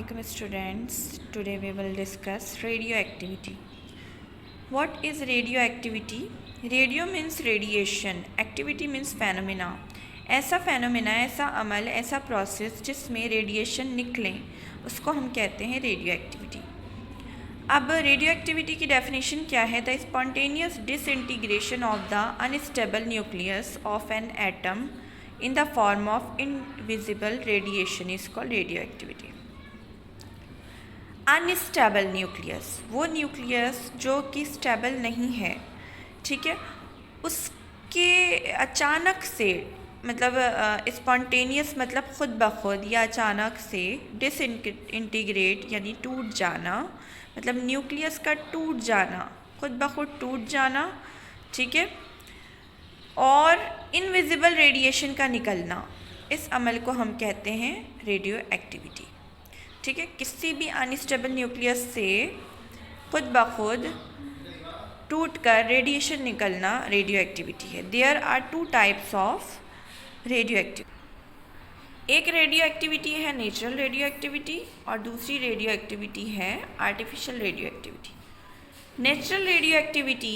Assalamualaikum students. Today we will discuss radioactivity. What is radioactivity? Radio means radiation, activity means phenomena. ऐसा phenomena, ऐसा अमल, ऐसा process जिसमें radiation निकले उसको हम कहते हैं radioactivity. अब radioactivity की definition क्या है? The spontaneous disintegration of the unstable nucleus of an atom in the form of invisible radiation is called radioactivity. Unstable nucleus, वो न्यूक्लियस जो कि स्टेबल नहीं है, ठीक है, उसके अचानक से मतलब स्पॉन्टेनियस मतलब ख़ुद ब खुद या अचानक से डिसइंटीग्रेट यानी टूट जाना, मतलब न्यूक्लियस का टूट जाना, ख़ुद ब खुद टूट जाना, ठीक है, और इनविजिबल रेडिएशन का निकलना, इस अमल को हम कहते हैं रेडियो एक्टिविटी. ठीक है, किसी भी अनस्टेबल न्यूक्लियस से खुद ब खुद टूट कर रेडिएशन निकलना रेडियो एक्टिविटी है. There are two types of radio activity. एक रेडियो एक्टिविटी है नेचुरल रेडियो एक्टिविटी और दूसरी रेडियो एक्टिविटी है artificial radio activity. Natural radio activity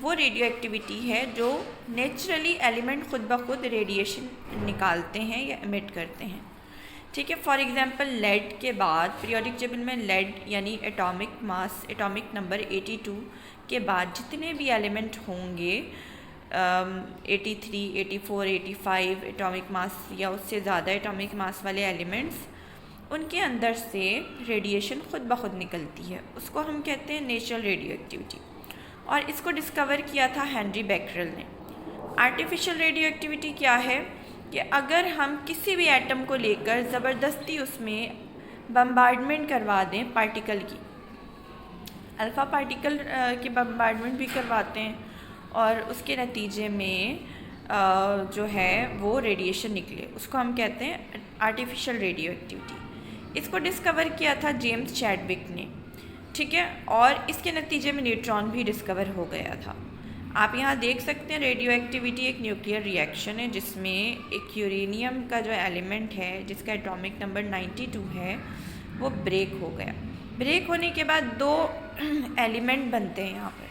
वो रेडियो एक्टिविटी है जो नेचुरली एलिमेंट खुद ब खुद रेडिएशन निकालते हैं या एमिट करते हैं. ठीक है, फॉर एग्जांपल लेड के बाद पीरियोडिक टेबल में लेड यानी एटॉमिक मास, एटॉमिक नंबर 82 के बाद जितने भी एलिमेंट होंगे 83, 84, 85 एटॉमिक मास या उससे ज़्यादा एटॉमिक मास वाले एलिमेंट्स, उनके अंदर से रेडिएशन खुद ब खुद निकलती है, उसको हम कहते हैं नेचुरल रेडियो एक्टिविटी. और इसको डिस्कवर किया था हेनरी बेकरेल ने. आर्टिफिशियल रेडियो एक्टिविटी क्या है कि अगर हम किसी भी एटम को लेकर ज़बरदस्ती उसमें बम्बार्डमेंट करवा दें पार्टिकल की, अल्फ़ा पार्टिकल की बम्बार्डमेंट भी करवाते हैं और उसके नतीजे में जो है वो रेडिएशन निकले, उसको हम कहते हैं आर्टिफिशियल रेडियो एक्टिविटी. इसको डिस्कवर किया था जेम्स चैडविक ने, ठीक है, और इसके नतीजे में न्यूट्रॉन भी डिस्कवर हो गया था. आप यहाँ देख सकते हैं रेडियो एक्टिविटी एक न्यूक्लियर रिएक्शन है जिसमें एक यूरेनियम का जो एलिमेंट है जिसका एटॉमिक नंबर 92 है वो ब्रेक हो गया. ब्रेक होने के बाद दो एलिमेंट बनते हैं यहाँ पर,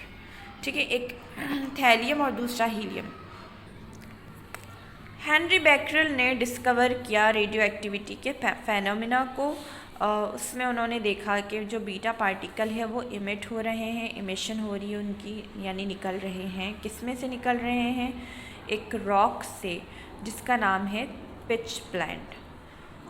ठीक है, एक थैलियम और दूसरा हीलियम. हेनरी बेकरेल ने डिस्कवर किया रेडियो एक्टिविटी के फेनोमेना को. उसमें उन्होंने देखा कि जो बीटा पार्टिकल है वो इमिट हो रहे हैं, इमिशन हो रही है उनकी, यानी निकल रहे हैं. किस में से निकल रहे हैं? एक रॉक से जिसका नाम है पिच प्लांट.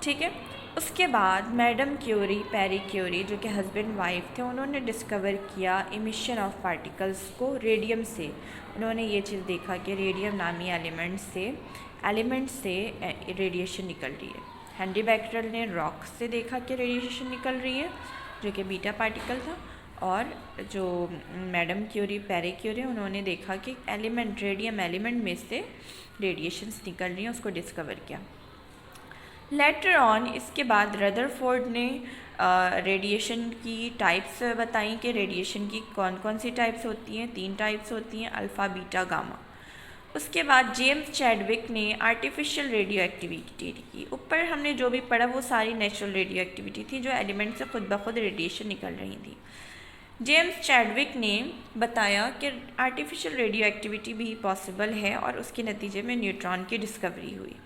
ठीक है, उसके बाद मैडम क्यूरी, पैरी क्यूरी जो कि हस्बैंड वाइफ थे, उन्होंने डिस्कवर किया इमिशन ऑफ पार्टिकल्स को रेडियम से. उन्होंने ये चीज़ देखा कि रेडियम नामी एलिमेंट से रेडिएशन निकल रही है. हेनरी बेकरेल ने रॉक से देखा कि रेडिएशन निकल रही है जो कि बीटा पार्टिकल था, और जो मैडम क्यूरी, पैरी क्यूरी, उन्होंने देखा कि एलिमेंट, रेडियम एलिमेंट में से रेडिएशंस निकल रही हैं, उसको डिस्कवर किया. लेटर ऑन इसके बाद रदरफोर्ड ने रेडिएशन की टाइप्स बताई कि रेडिएशन की कौन कौन सी टाइप्स होती हैं. 3 टाइप्स होती हैं, अल्फ़ा, बीटा, गामा. उसके बाद जेम्स चैडविक ने आर्टिफिशियल रेडियो एक्टिविटी की. ऊपर हमने जो भी पढ़ा वो सारी नेचुरल रेडियो एक्टिविटी थी जो एलिमेंट से खुद ब खुद रेडिएशन निकल रही थी. जेम्स चैडविक ने बताया कि आर्टिफिशियल रेडियो एक्टिविटी भी पॉसिबल है और उसके नतीजे में न्यूट्रॉन की डिस्कवरी हुई.